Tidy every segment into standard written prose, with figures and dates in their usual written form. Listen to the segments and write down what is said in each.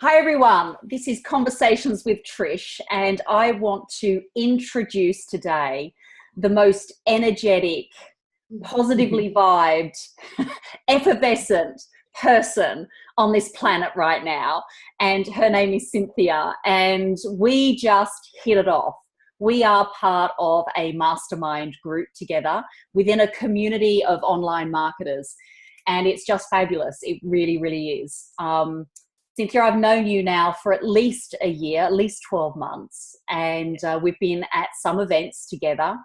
Hi everyone, this is Conversations with Trish, and I want to introduce today the most energetic, positively vibed, effervescent person on this planet right now. And her name is Cynthia, and we just hit it off. We are part of a mastermind group together within a community of online marketers, and it's just fabulous. It really, really is. Cynthia, I've known you now for at least a year, at least 12 months, and we've been at some events together,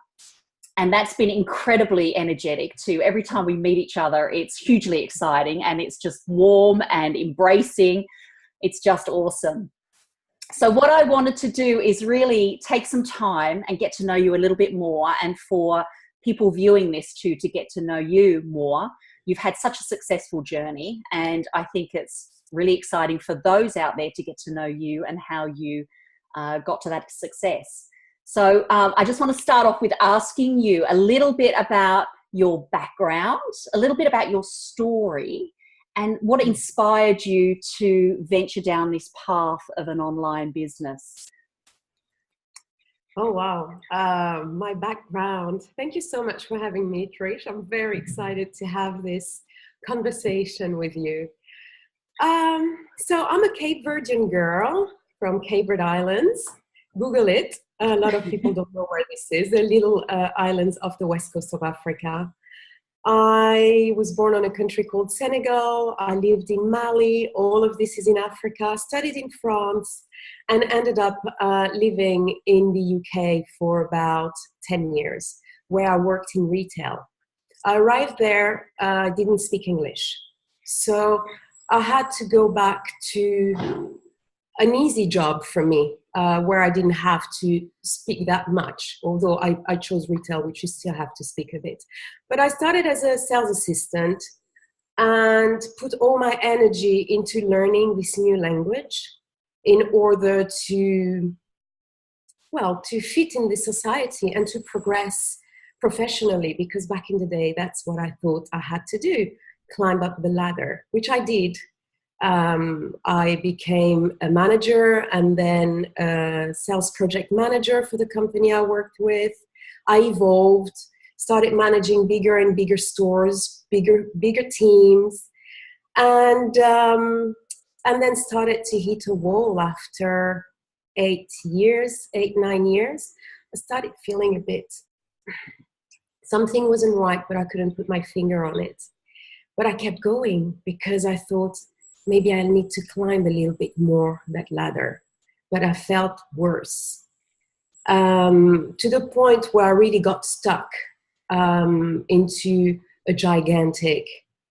and that's been incredibly energetic too. Every time we meet each other, it's hugely exciting, and it's just warm and embracing. It's just awesome. So what I wanted to do is really take some time and get to know you a little bit more, and for people viewing this too, to get to know you more. You've had such a successful journey, and I think it's really exciting for those out there to get to know you and how you got to that success. So I just want to start off with asking you a little bit about your background, a little bit about your story, and what inspired you to venture down this path of an online business. Oh, wow. My background. Thank you so much for having me, Trish. I'm very excited to have this conversation with you. So I'm a Cape Verdean girl from Cape Verde Islands. Google it. A lot of people don't know where this is. The little islands off the west coast of Africa. I was born on a country called Senegal. I lived in Mali. All of this is in Africa. Studied in France and ended up living in the UK for about 10 years, where I worked in retail. I arrived there, didn't speak English. So I had to go back to an easy job for me, where I didn't have to speak that much, although I chose retail, which you still have to speak a bit. But I started as a sales assistant and put all my energy into learning this new language in order to fit in the society and to progress professionally, because back in the day, that's what I thought I had to do. Climb up the ladder, which I did. I became a manager and then a sales project manager for the company I worked with. I evolved, started managing bigger and bigger stores, bigger teams, and then started to hit a wall after 9 years. I started feeling a bit, something wasn't right, but I couldn't put my finger on it. But I kept going because I thought maybe I need to climb a little bit more that ladder. But I felt worse, to the point where I really got stuck into a gigantic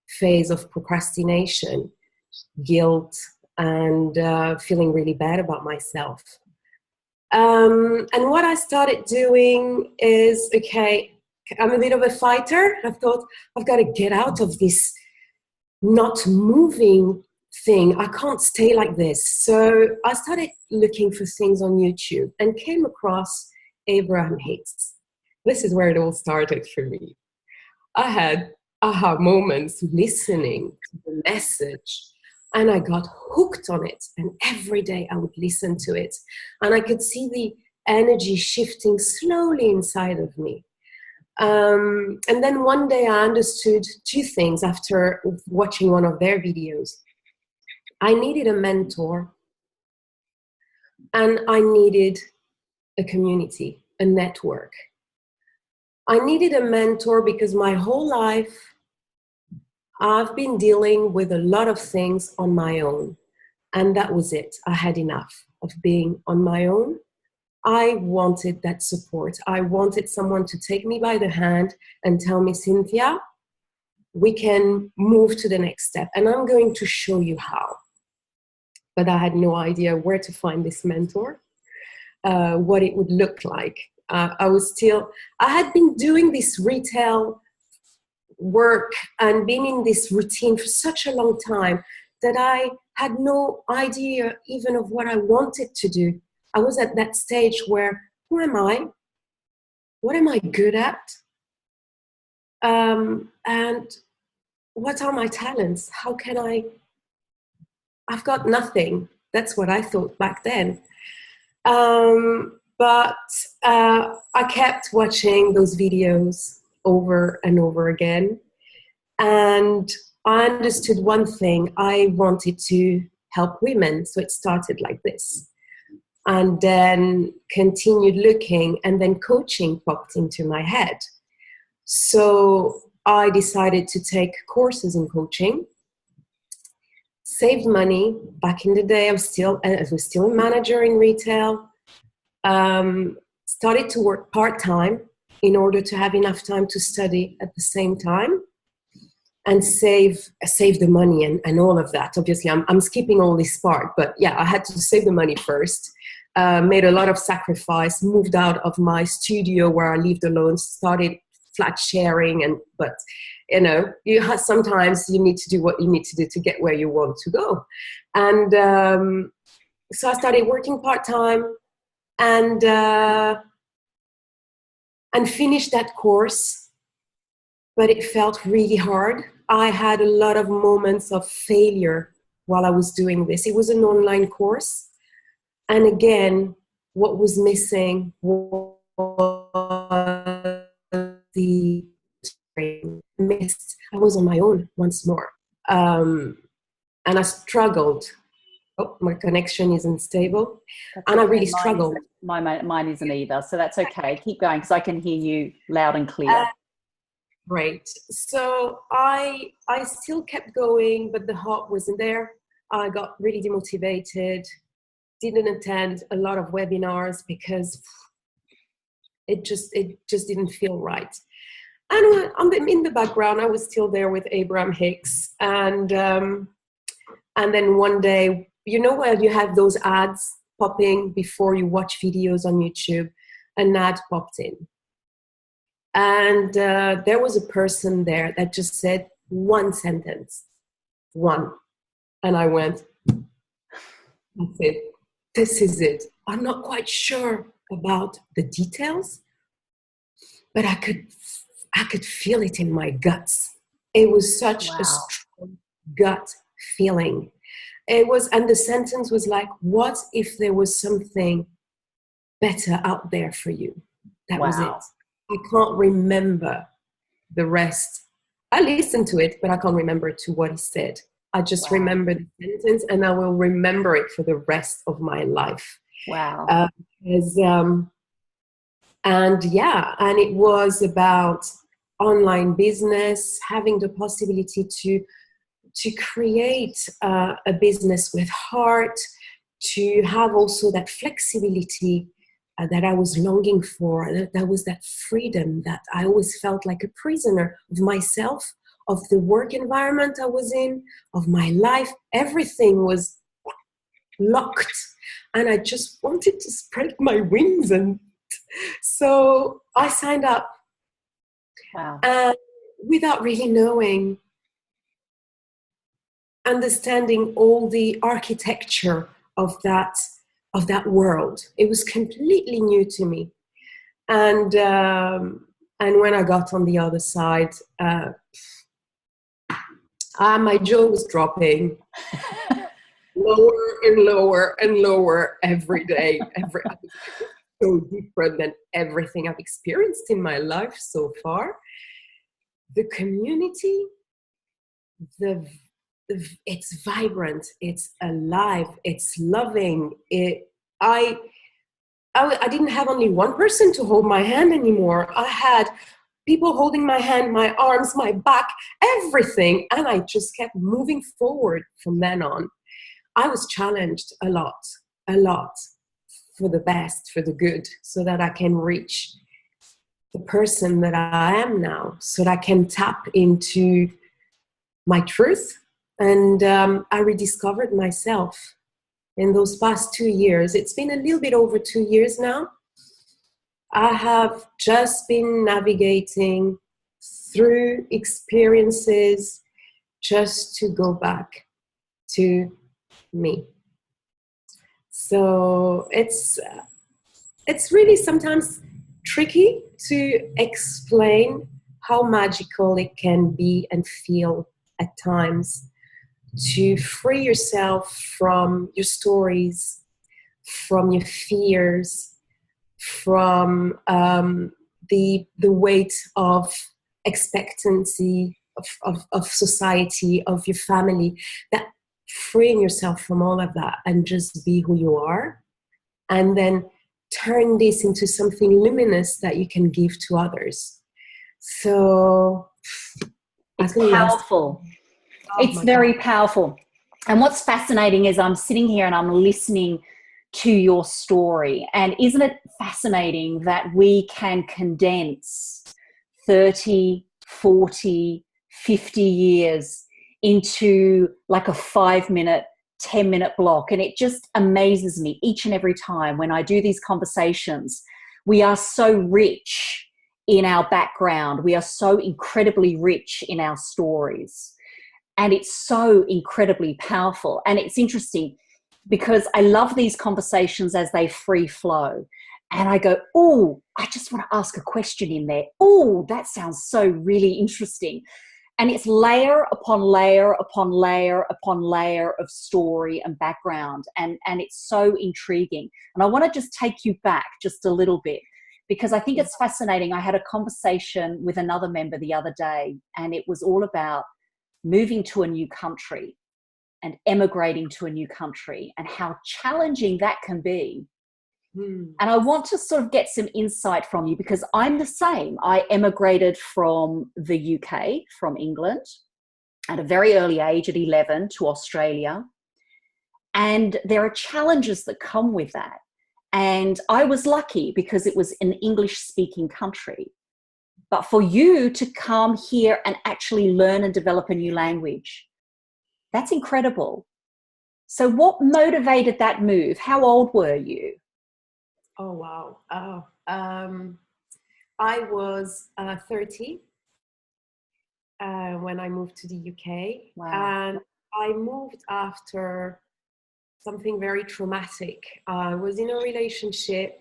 phase of procrastination, guilt, and feeling really bad about myself. And what I started doing is, okay, I'm a bit of a fighter. I thought, I've got to get out of this not moving thing. I can't stay like this. So I started looking for things on YouTube and came across Abraham Hicks. This is where it all started for me. I had aha moments listening to the message, and I got hooked on it. And every day I would listen to it, and I could see the energy shifting slowly inside of me. And then one day I understood two things after watching one of their videos. I needed a mentor, and I needed a community, a network. I needed a mentor because my whole life I've been dealing with a lot of things on my own, and that was it. I had enough of being on my own. I wanted that support. I wanted someone to take me by the hand and tell me, Cynthia, we can move to the next step, and I'm going to show you how. But I had no idea where to find this mentor, what it would look like. I had been doing this retail work and been in this routine for such a long time that I had no idea even of what I wanted to do. I was at that stage where, who am I? What am I good at? And what are my talents? I've got nothing. That's what I thought back then. But I kept watching those videos over and over again. And I understood one thing. I wanted to help women. So it started like this. And then continued looking, and then coaching popped into my head. So I decided to take courses in coaching, saved money. Back in the day, I was still a manager in retail. Started to work part-time in order to have enough time to study at the same time, and save the money and all of that. Obviously, I'm skipping all this part, but yeah, I had to save the money first. Made a lot of sacrifice, moved out of my studio where I lived alone, started flat sharing, but sometimes you need to do what you need to do to get where you want to go. And so I started working part-time and finished that course, but it felt really hard. I had a lot of moments of failure while I was doing this. It was an online course. And again, what was missing was the missed. I was on my own once more. And I struggled. Oh, my connection isn't stable. That's and okay. I really struggled. Mine isn't either. So that's okay. Keep going because I can hear you loud and clear. Great. So I still kept going, but the heart wasn't there. I got really demotivated. Didn't attend a lot of webinars because it just didn't feel right. And in the background, I was still there with Abraham Hicks. And then one day, where you have those ads popping before you watch videos on YouTube, an ad popped in. And there was a person there that just said one sentence, one. And I went, that's it. This is it. I'm not quite sure about the details, but I could feel it in my guts. It was such a strong gut feeling. It was, and the sentence was like, what if there was something better out there for you? That was it. I can't remember the rest. I listened to it, but I can't remember to what he said. I just remember the sentence, and I will remember it for the rest of my life. Wow. And it was about online business, having the possibility to create a business with heart, to have also that flexibility that I was longing for. That was that freedom that I always felt like a prisoner of myself, of the work environment I was in, of my life. Everything was locked, and I just wanted to spread my wings. And so I signed up. Wow. And without really knowing, understanding all the architecture of that world. It was completely new to me. And when I got on the other side, my jaw was dropping lower and lower and lower every day. So different than everything I've experienced in my life so far. The community, it's vibrant, it's alive, it's loving. I didn't have only one person to hold my hand anymore. I had people holding my hand, my arms, my back, everything. And I just kept moving forward from then on. I was challenged a lot, for the best, for the good, so that I can reach the person that I am now, so that I can tap into my truth. And I rediscovered myself in those past 2 years. It's been a little bit over 2 years now. I have just been navigating through experiences just to go back to me. So it's really sometimes tricky to explain how magical it can be and feel at times to free yourself from your stories, from your fears, from the weight of expectancy of society, of your family, that freeing yourself from all of that and just be who you are, and then turn this into something luminous that you can give to others. So it's powerful. It's very powerful. And what's fascinating is I'm sitting here and I'm listening to your story. And isn't it fascinating that we can condense 30, 40, 50 years into like a 5-minute, 10-minute block? And it just amazes me each and every time when I do these conversations. We are so rich in our background. We are so incredibly rich in our stories. And it's so incredibly powerful. And it's interesting because I love these conversations as they free flow. And I go, oh, I just want to ask a question in there. Oh, that sounds so really interesting. And it's layer upon layer upon layer upon layer of story and background. And it's so intriguing. And I want to just take you back just a little bit, because I think it's fascinating. I had a conversation with another member the other day, and it was all about moving to a new country and emigrating to a new country and how challenging that can be. And I want to sort of get some insight from you, because I'm the same. I emigrated from the UK, from England, at a very early age, at 11, to Australia. And there are challenges that come with that. And I was lucky because it was an English-speaking country. But for you to come here and actually learn and develop a new language, that's incredible. So what motivated that move? How old were you? Oh, wow. I was 30 when I moved to the UK. Wow. And I moved after something very traumatic. I was in a relationship.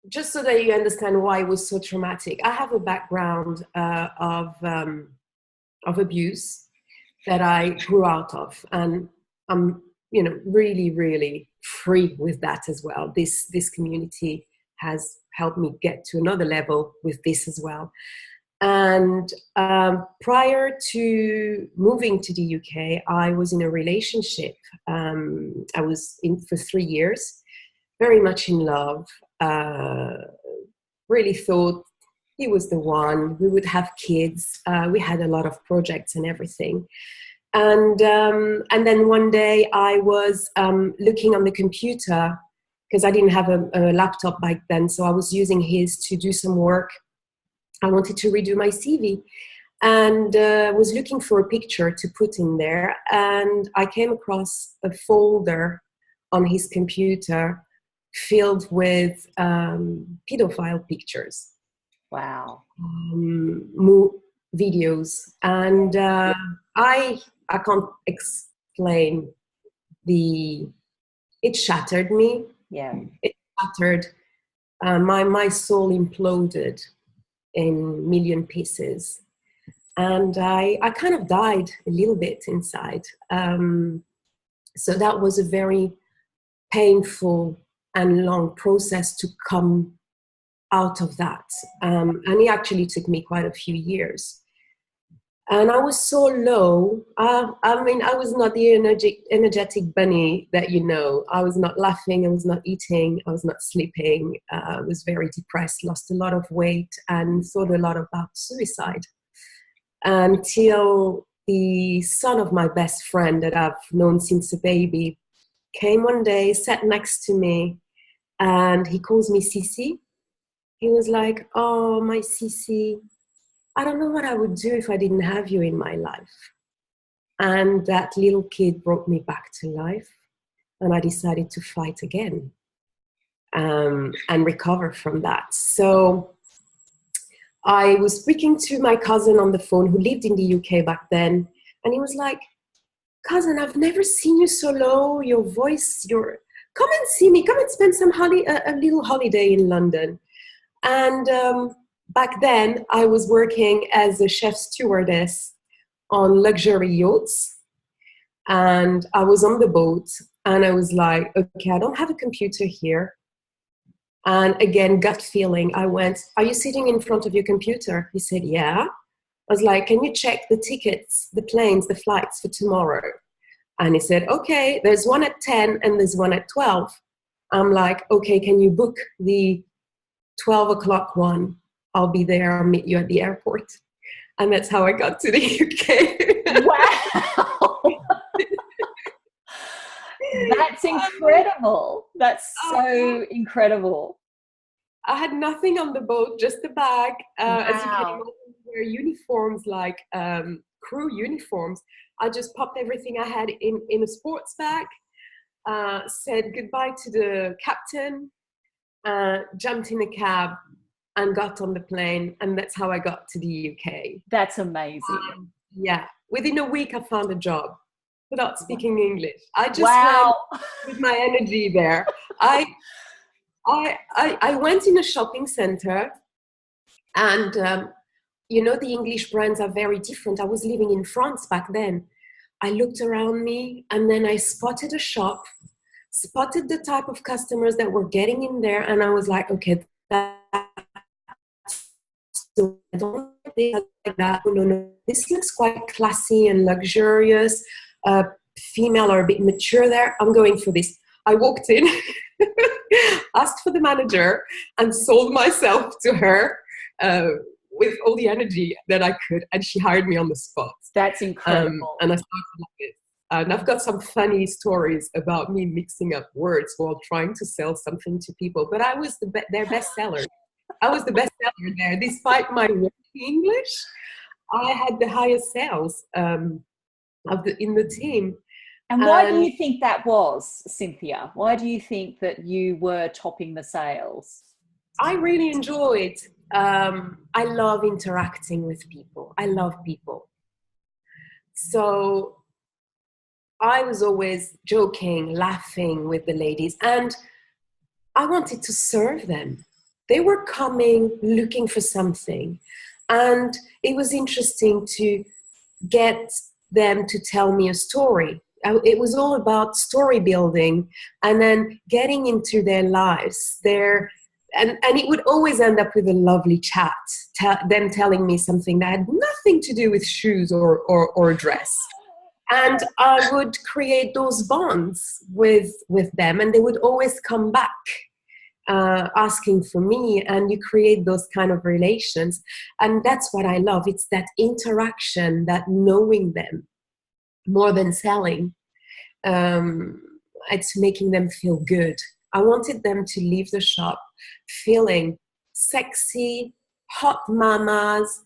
Just so that you understand why it was so traumatic, I have a background of abuse that I grew out of, and I'm, really, really free with that as well. This community has helped me get to another level with this as well. And prior to moving to the UK, I was in a relationship. I was in for 3 years, very much in love. Really thought he was the one. We would have kids. We had a lot of projects and everything. And then one day I was looking on the computer, because I didn't have a laptop back then, so I was using his to do some work. I wanted to redo my CV, and was looking for a picture to put in there. And I came across a folder on his computer filled with pedophile pictures. Wow. Videos. And I can't explain it shattered me. Yeah. It shattered, my soul imploded in million pieces. And I kind of died a little bit inside. So that was a very painful and long process to come out of that. And it actually took me quite a few years. And I was so low. I was not the energetic bunny that you know. I was not laughing. I was not eating. I was not sleeping. I was very depressed, lost a lot of weight, and thought a lot about suicide. Until the son of my best friend that I've known since a baby came one day, sat next to me, and he calls me Sissy. He was like, "Oh, my Sissy, I don't know what I would do if I didn't have you in my life." And that little kid brought me back to life, and I decided to fight again and recover from that. So I was speaking to my cousin on the phone who lived in the UK back then, and he was like, "Cousin, I've never seen you so low, your voice, come and see me, come and spend a little holiday in London." And back then I was working as a chef stewardess on luxury yachts. And I was on the boat and I was like, okay, I don't have a computer here. And again, gut feeling, I went, are you sitting in front of your computer? He said, yeah. I was like, can you check the tickets, the planes, the flights for tomorrow? And he said, okay, there's one at 10 and there's one at 12. I'm like, okay, can you book the 12 o'clock one? I'll be there. I'll meet you at the airport. And that's how I got to the UK. Wow. That's incredible. That's so incredible. I had nothing on the boat, just a bag. Wow. As you can imagine, wear uniforms like crew uniforms. I just popped everything I had in a sports bag, said goodbye to the captain, jumped in a cab and got on the plane. And that's how I got to the UK. That's amazing. Yeah. Within a week, I found a job without speaking English. I just wow. went with my energy there. I went in a shopping center and, the English brands are very different. I was living in France back then. I looked around me and then I spotted a shop, spotted the type of customers that were getting in there. And I was like, okay, I don't like that. No. This looks quite classy and luxurious. Female are a bit mature there. I'm going for this. I walked in, asked for the manager, and sold myself to her with all the energy that I could, and she hired me on the spot. That's incredible. And I started like this. And I've got some funny stories about me mixing up words while trying to sell something to people. But I was their best seller. I was the best seller there. Despite my working English, I had the highest sales in the team. And why do you think that was, Cynthia? Why do you think that you were topping the sales? I really enjoyed. I love interacting with people. I love people. So I was always joking, laughing with the ladies, and I wanted to serve them. They were coming looking for something, and it was interesting to get them to tell me a story. It was all about story building and then getting into their lives. And it would always end up with a lovely chat, them telling me something that had nothing to do with shoes or dress. And I would create those bonds with them, and they would always come back asking for me, and you create those kind of relations. And that's what I love. It's that interaction, that knowing them more than selling. It's making them feel good. I wanted them to leave the shop feeling sexy, hot mamas,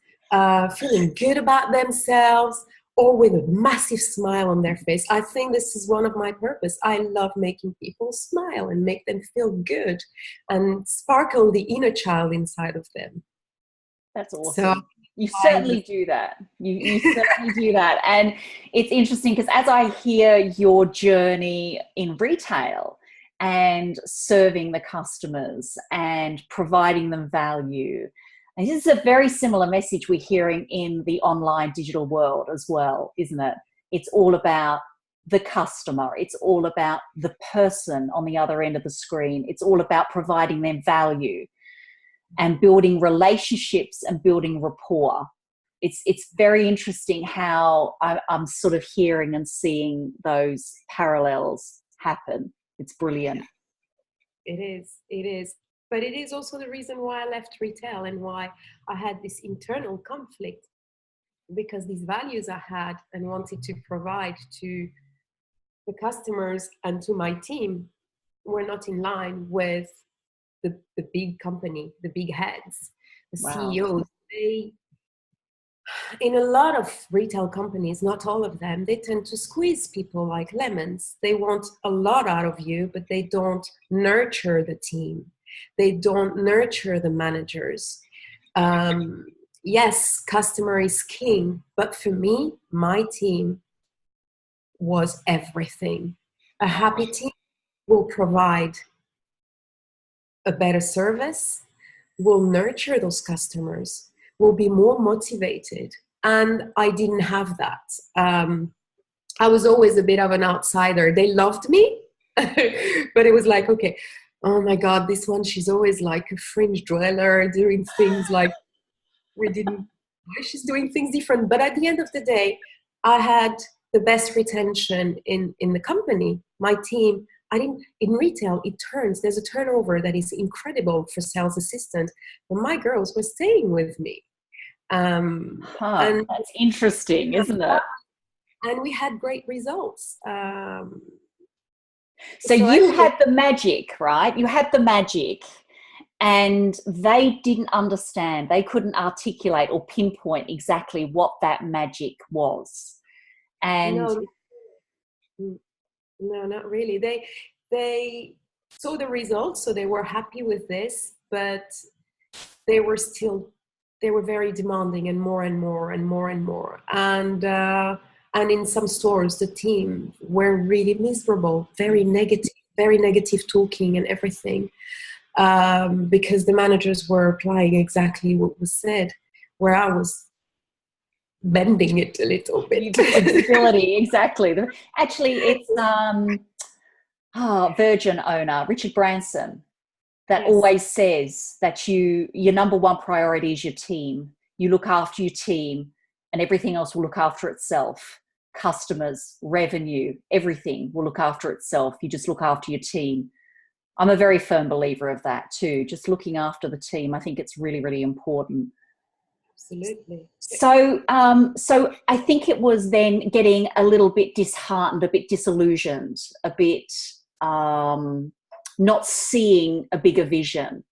feeling good about themselves, or with a massive smile on their face. I think this is one of my purpose. I love making people smile and make them feel good and sparkle the inner child inside of them. That's awesome. So, you certainly do that. You certainly do that. And it's interesting because as I hear your journey in retail and serving the customers and providing them value, and this is a very similar message we're hearing in the online digital world as well, isn't it? It's all about the customer. It's all about the person on the other end of the screen. It's all about providing them value and building relationships and building rapport. It's very interesting how I'm sort of hearing and seeing those parallels happen. It's brilliant. It is. But it is also the reason why I left retail and why I had this internal conflict, because these values I had and wanted to provide to the customers and to my team were not in line with the big company, the big heads, the CEOs. In a lot of retail companies, not all of them, they tend to squeeze people like lemons. They want a lot out of you, but they don't nurture the team. They don't nurture the managers. Yes, customer is king, but for me, my team was everything. A happy team will provide a better service, will nurture those customers, will be more motivated, And I didn't have that. I was always a bit of an outsider. They loved me, but it was like, okay, oh my God, this one, she's always like a fringe dweller, doing things like we didn't, why she's doing things different. But at the end of the day, I had the best retention in the company. My team, in retail, there's a turnover that is incredible for sales assistant, but my girls were staying with me. And that's interesting, isn't it? And we had great results. So you had the magic, right? You had the magic, and they didn't understand. They couldn't articulate or pinpoint exactly what that magic was. And no, not really. They saw the results, so they were happy with this, but they were very demanding, and more and more and more and more. And in some stores, the team were really miserable, very negative talking and everything, because the managers were applying exactly what was said, where I was bending it a little bit. Flexibility, exactly. Actually, it's Virgin owner Richard Branson that always says that your number one priority is your team. You look after your team, and everything else will look after itself. Customers, revenue, everything will look after itself. You just look after your team. I'm a very firm believer of that too. Just looking after the team. I think it's really, really important. Absolutely. So I think it was then getting a little bit disheartened, a bit disillusioned, a bit not seeing a bigger vision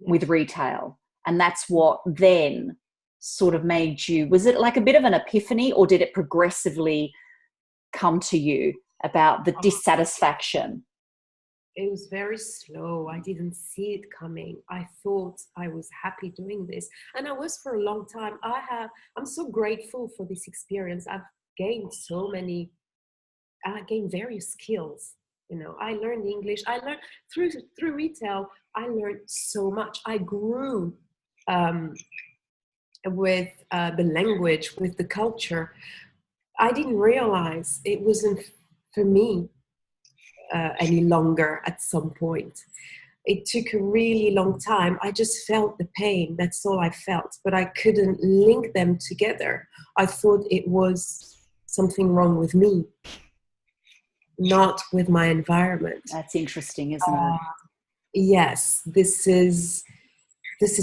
with retail. And that's what then sort of made you, was it like a bit of an epiphany, or did it progressively come to you about the dissatisfaction? It was very slow. I didn't see it coming. I thought I was happy doing this, and I was for a long time. I'm so grateful for this experience. I've gained various skills. I learned English. I learned through retail. I learned so much. I grew with the language, with the culture. I didn't realize it wasn't for me any longer at some point. It took a really long time. I just felt the pain. That's all I felt. But I couldn't link them together. I thought it was something wrong with me, not with my environment. That's interesting, isn't it? Yes, this is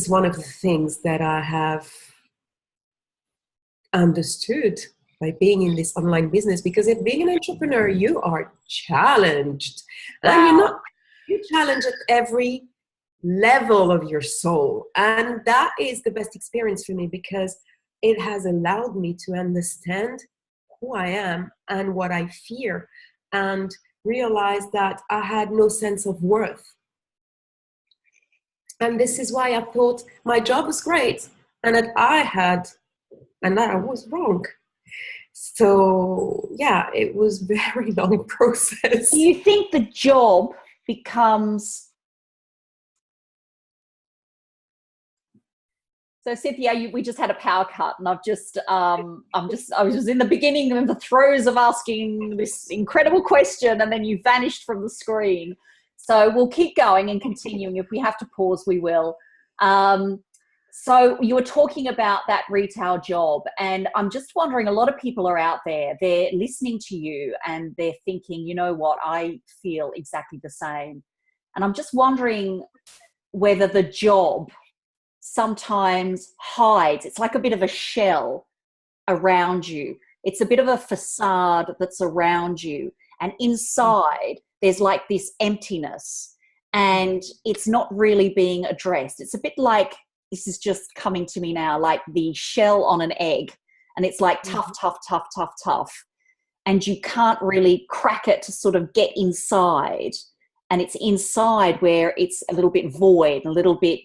one of the things that I have understood by being in this online business, because if being an entrepreneur, you are challenged. Wow. And you're challenged at every level of your soul. And that is the best experience for me, because it has allowed me to understand who I am and what I fear, and realize that I had no sense of worth. And this is why I thought my job was great, and that I was wrong. So yeah, it was a very long process. Do you think the job becomes... So Cynthia, we just had a power cut, and I was just in the beginning of the throes of asking this incredible question, and then you vanished from the screen. So we'll keep going and continuing. If we have to pause, we will. So you were talking about that retail job, and I'm just wondering, a lot of people are out there, they're listening to you and they're thinking, you know what, I feel exactly the same. And I'm just wondering whether the job sometimes hides, it's like a bit of a shell around you. It's a bit of a facade that's around you. And inside, there's like this emptiness, and it's not really being addressed. It's a bit like, this is just coming to me now, like the shell on an egg, and it's like tough. And you can't really crack it to sort of get inside. And it's inside where it's a little bit void, a little bit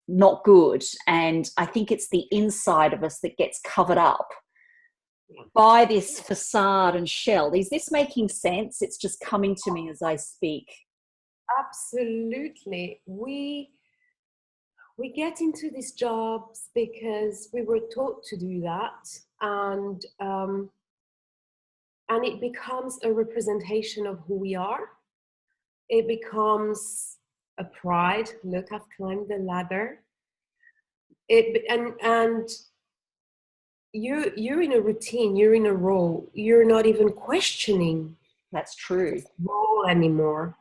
not good. And I think it's the inside of us that gets covered up by this facade and shell. Is this making sense? It's just coming to me as I speak. Absolutely. we get into these jobs because we were taught to do that, and it becomes a representation of who we are. It becomes a pride. Look, I've climbed the ladder. And you're in a routine. You're in a role. You're not even questioning. That's true. Role anymore.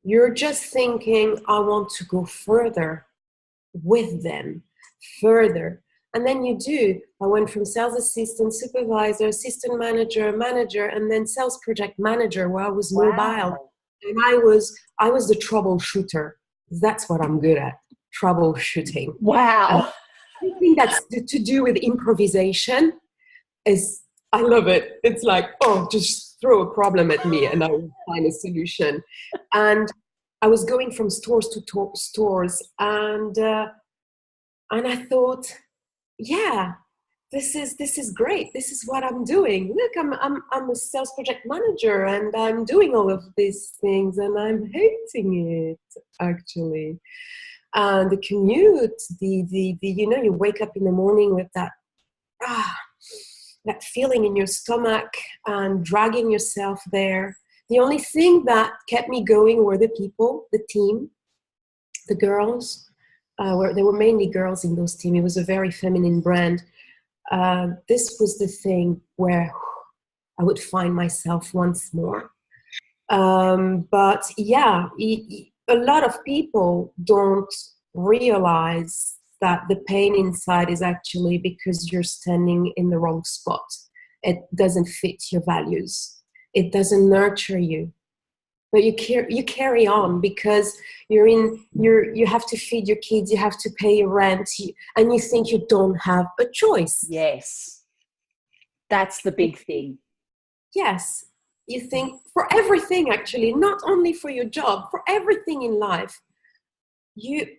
You're just thinking, I want to go further with them, further. And then you do. I went from sales assistant, supervisor, assistant manager, and then sales project manager, where I was mobile. And I was the troubleshooter. That's what I'm good at, troubleshooting. Wow. Anything that's to do with improvisation I love it. It's like, oh, just throw a problem at me and I will find a solution. And I was going from stores to stores, and I thought, yeah, this is great. This is what I'm doing. Look, I'm a sales project manager, and I'm doing all of these things, and I'm hating it actually. And the commute, the you wake up in the morning with that feeling in your stomach and dragging yourself there. The only thing that kept me going were the people, the team, the girls. There were mainly girls in those teams. It was a very feminine brand. This was the thing where I would find myself once more. But yeah, a lot of people don't realize that the pain inside is actually because you're standing in the wrong spot. It doesn't fit your values. It doesn't nurture you. But you carry on because you have to feed your kids, you have to pay your rent, and you think you don't have a choice. Yes. That's the big thing. Yes. You think for everything, actually, not only for your job, for everything in life,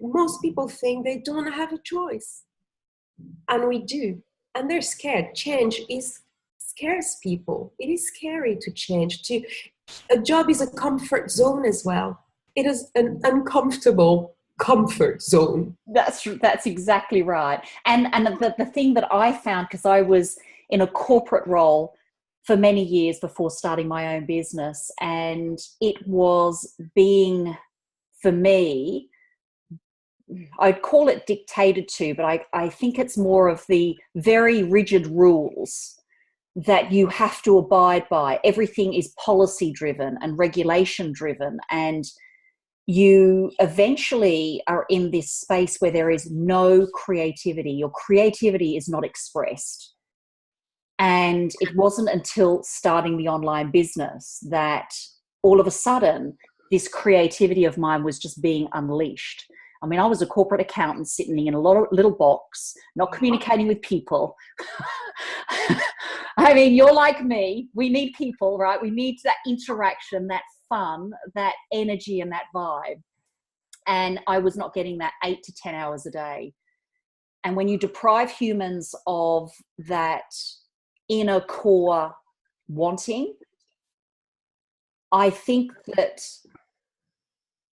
most people think they don't have a choice. And we do. And they're scared. Change scares people. It is scary to change. A job is a comfort zone as well. It is an uncomfortable comfort zone. That's exactly right. And the thing that I found, because I was in a corporate role for many years before starting my own business, and it was being, for me, I'd call it dictated to, but I think it's more of the very rigid rules that you have to abide by. Everything is policy driven and regulation driven, and you eventually are in this space where there is no creativity. Your creativity is not expressed. And it wasn't until starting the online business that all of a sudden this creativity of mine was just being unleashed. I mean, I was a corporate accountant sitting in a little box, not communicating with people. I mean, you're like me. We need people, right? We need that interaction, that fun, that energy, and that vibe. And I was not getting that 8 to 10 hours a day. And when you deprive humans of that inner core wanting, I think that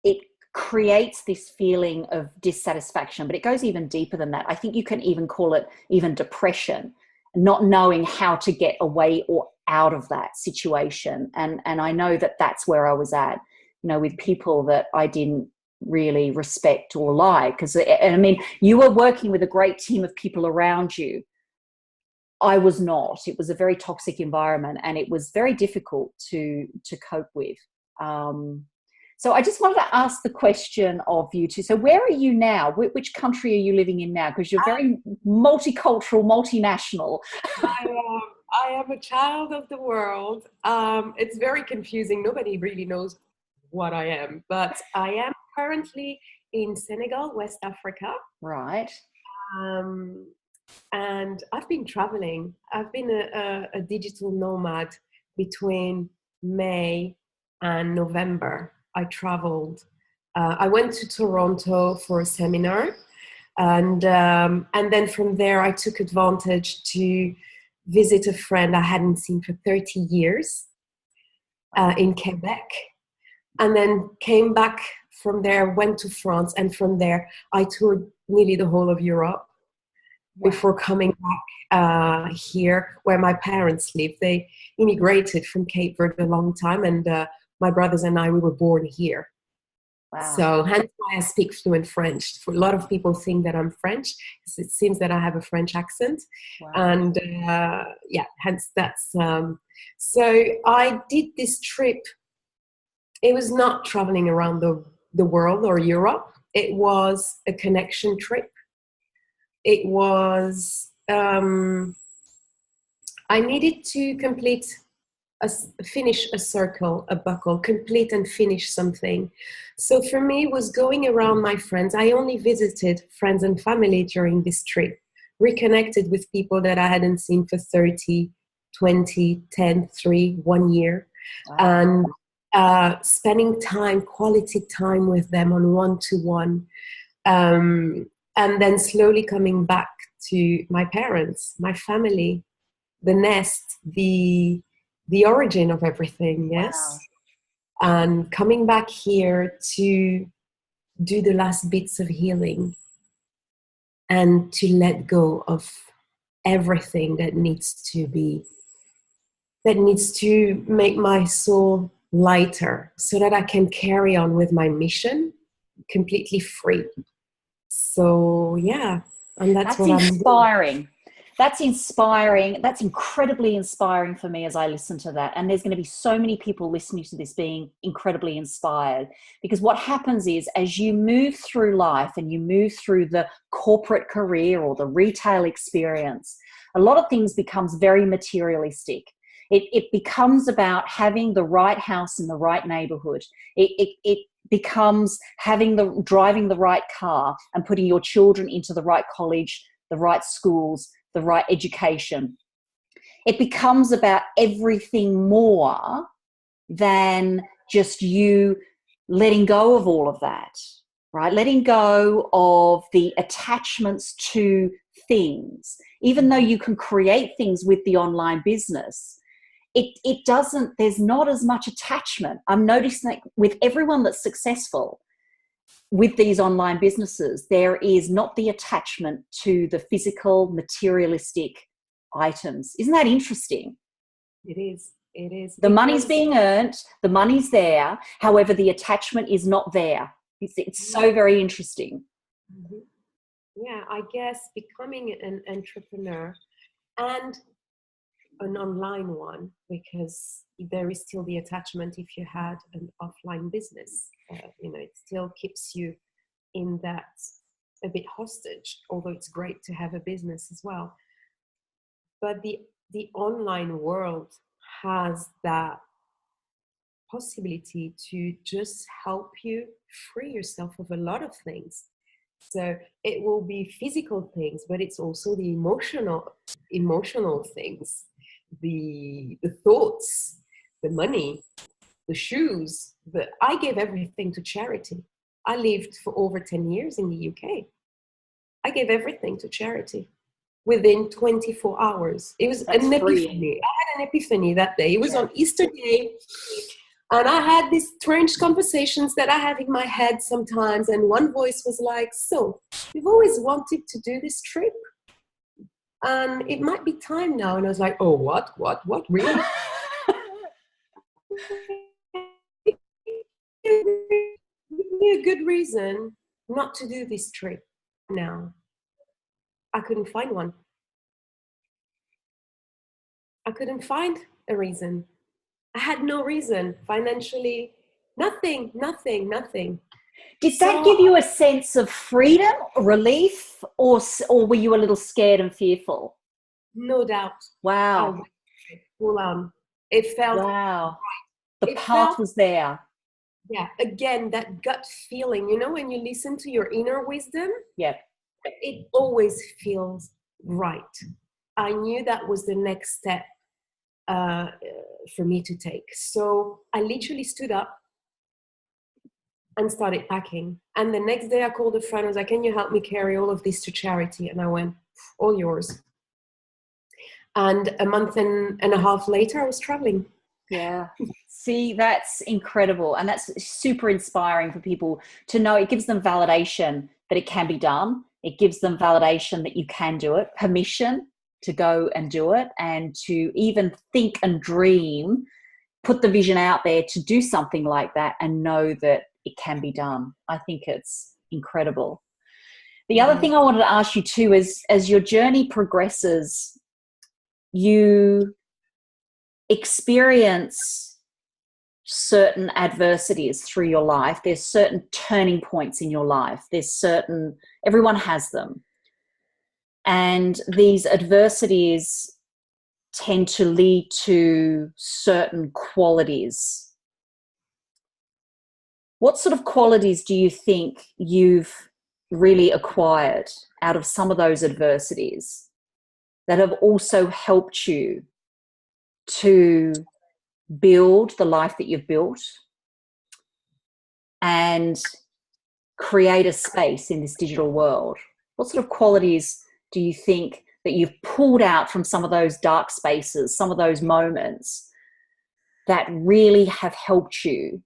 it creates this feeling of dissatisfaction, but it goes even deeper than that. I think you can even call it even depression, not knowing how to get away or out of that situation. And I know that that's where I was at, with people that I didn't really respect or like. Because, I mean, you were working with a great team of people around you. I was not. It was a very toxic environment, and it was very difficult to cope with. So I just wanted to ask the question of you two. So where are you now? Which country are you living in now? Because you're very multicultural, multinational. I am a child of the world. It's very confusing. Nobody really knows what I am. But I am currently in Senegal, West Africa. Right. And I've been traveling. I've been a digital nomad between May and November. I traveled. I went to Toronto for a seminar, and then from there I took advantage to visit a friend I hadn't seen for 30 years in Quebec, and then came back from there, went to France, and from there I toured nearly the whole of Europe Wow. before coming back here where my parents live. They immigrated from Cape Verde a long time, and my brothers and I, we were born here. Wow. So hence why I speak fluent French. For a lot of people think that I'm French because it seems that I have a French accent. Wow. And yeah, hence that's... so I did this trip. It was not traveling around the world or Europe. It was a connection trip. It was... I needed to finish a circle, a buckle, complete and finish something. So for me, it was going around my friends. I only visited friends and family during this trip, reconnected with people that I hadn't seen for 30, 20, 10, 3, 1 year. Wow. And spending time, quality time with them on one-to-one. And then slowly coming back to my parents, my family, the nest, the origin of everything, yes? Wow. And coming back here to do the last bits of healing and to let go of everything that needs to make my soul lighter so that I can carry on with my mission completely free. So yeah, and that's what inspiring. I'm doing. That's inspiring. That's incredibly inspiring for me as I listen to that. And there's going to be so many people listening to this being incredibly inspired, because what happens is, as you move through life and you move through the corporate career or the retail experience, a lot of things becomes very materialistic. It becomes about having the right house in the right neighborhood. It becomes driving the right car and putting your children into the right college, the right schools, the right education. It becomes about everything more than just you letting go of all of that, right? Letting go of the attachments to things. Even though you can create things with the online business, it doesn't, there's not as much attachment. I'm noticing that with everyone that's successful with these online businesses, there is not the attachment to the physical, materialistic items. Isn't that interesting? It is. It is. The money's being earned, the money's there. However, the attachment is not there. It's so very interesting. Mm-hmm. Yeah, I guess becoming an entrepreneur and an online one, because there is still the attachment if you had an offline business. It still keeps you in that a bit hostage, although it's great to have a business as well. But the online world has that possibility to just help you free yourself of a lot of things. So it will be physical things, but it's also the emotional things, the thoughts, the money, the shoes. But I gave everything to charity. I lived for over 10 years in the UK. I gave everything to charity within 24 hours. It was an epiphany. I had an epiphany that day. It was on Easter Day. And I had these strange conversations that I have in my head sometimes. And one voice was like, so you've always wanted to do this trip? And it might be time now. And I was like, oh, what, really? A good reason not to do this trip now. I couldn't find one. I couldn't find a reason. I had no reason financially, nothing. Did that give you a sense of freedom, relief, or were you a little scared and fearful? No doubt. Wow. Full on. It felt right. The path was there. Yeah. Again, that gut feeling, when you listen to your inner wisdom, it always feels right. I knew that was the next step for me to take. So I literally stood up and started packing. And the next day I called a friend. I was like, can you help me carry all of this to charity? And I went, all yours. And a month and a half later, I was traveling. Yeah. See, that's incredible. And that's super inspiring for people to know. It gives them validation that it can be done. It gives them validation that you can do it, permission to go and do it, and to even think and dream, put the vision out there to do something like that and know that it can be done. I think it's incredible. The other thing I wanted to ask you too is, as your journey progresses, you experience certain adversities through your life. There's certain turning points in your life. Everyone has them. And these adversities tend to lead to certain qualities. What sort of qualities do you think you've really acquired out of some of those adversities that have also helped you to build the life that you've built and create a space in this digital world? What sort of qualities do you think that you've pulled out from some of those dark spaces, some of those moments that really have helped you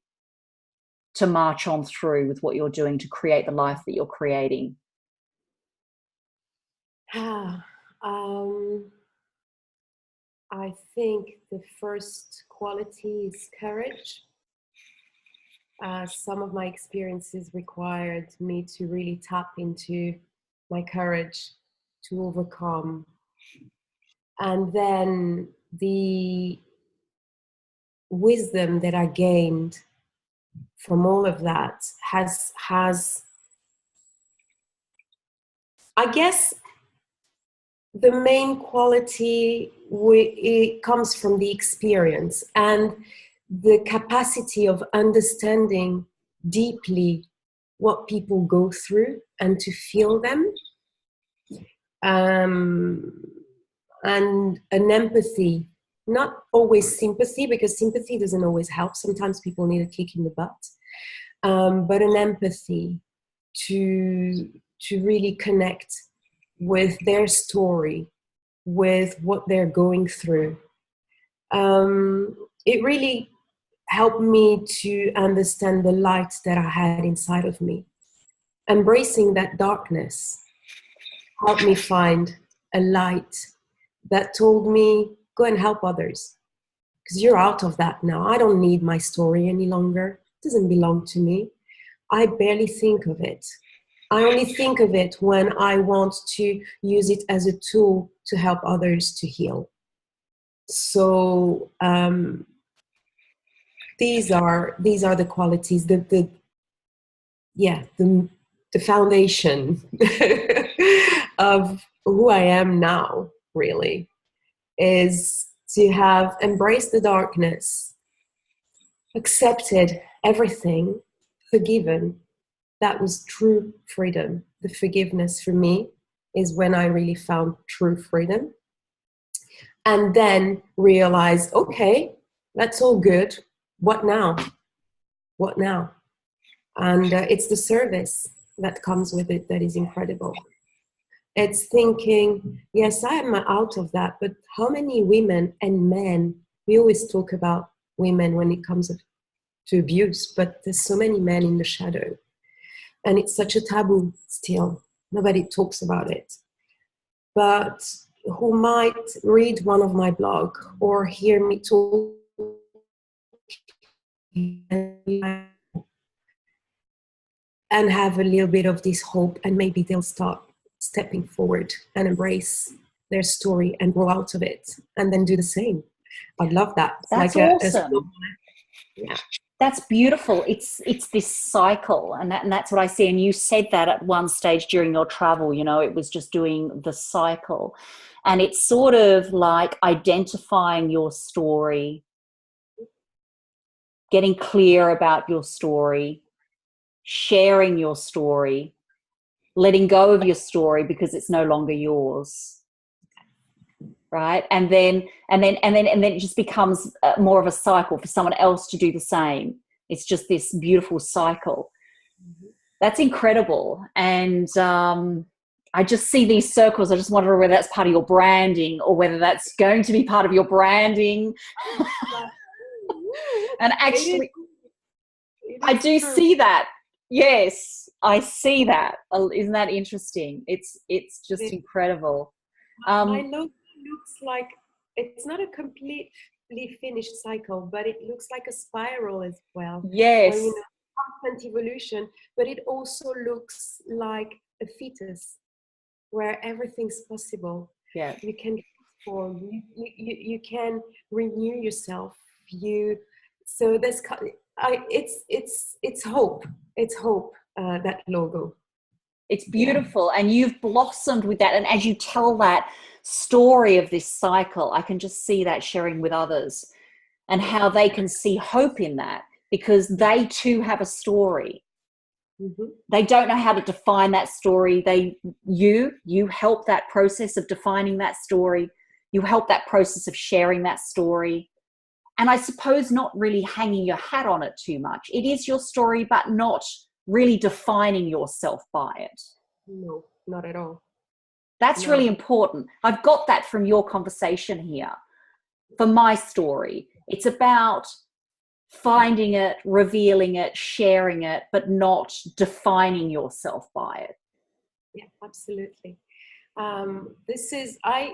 to march on through with what you're doing to create the life that you're creating? I think the first quality is courage. Some of my experiences required me to really tap into my courage to overcome. And then the wisdom that I gained from all of that has I guess the main quality it comes from the experience and the capacity of understanding deeply what people go through and to feel them, and an empathy, not always sympathy, because sympathy doesn't always help. Sometimes people need a kick in the butt, but an empathy to really connect with their story, with what they're going through. It really helped me to understand the light that I had inside of me. Embracing that darkness helped me find a light that told me, go and help others, because you're out of that now. I don't need my story any longer. It doesn't belong to me. I barely think of it. I only think of it when I want to use it as a tool to help others to heal. So these are the qualities, the foundation of who I am now, really, is to have embraced the darkness, accepted everything, forgiven. That was true freedom. The forgiveness for me is when I really found true freedom. And then realize, okay, that's all good. What now? What now? And it's the service that comes with it that is incredible. It's thinking, yes, I am out of that, but how many women and men, we always talk about women when it comes to abuse, but there's so many men in the shadow. And it's such a taboo still. Nobody talks about it. But who might read one of my blog or hear me talk and have a little bit of this hope, and maybe they'll start stepping forward and embrace their story and grow out of it and then do the same. I'd love that. That's like awesome. Yeah. That's beautiful. It's this cycle, and that's what I see. And you said that at one stage during your travel, you know, it was just doing the cycle. And it's sort of like identifying your story, getting clear about your story, sharing your story, letting go of your story because it's no longer yours. Right. And then it just becomes more of a cycle for someone else to do the same. It's just this beautiful cycle. That's incredible. And I just see these circles. I just wonder whether that's part of your branding or whether that's going to be part of your branding. And actually, I do see that. Yes, I see that. Isn't that interesting? It's just It, incredible. my Um, logo looks like it's not a completely finished cycle, but it looks like a spiral as well. When you yes, know constant evolution, but it also looks like a fetus where everything's possible. yeah. You can transform. You can renew yourself. You so there's it's hope. It's hope. That logo. It's Yeah. beautiful, and you've blossomed with that. And as you tell that story of this cycle, I can just see that sharing with others and how they can see hope in that, because they too have a story. Mm-hmm. They don't know how to define that story. You help that process of defining that story. You help that process of sharing that story. And I suppose not really hanging your hat on it too much. It is your story, but not really defining yourself by it. No, not at all. That's really No. important. I've got that from your conversation here. For my story, it's about finding it, revealing it, sharing it, but not defining yourself by it. Yeah, absolutely.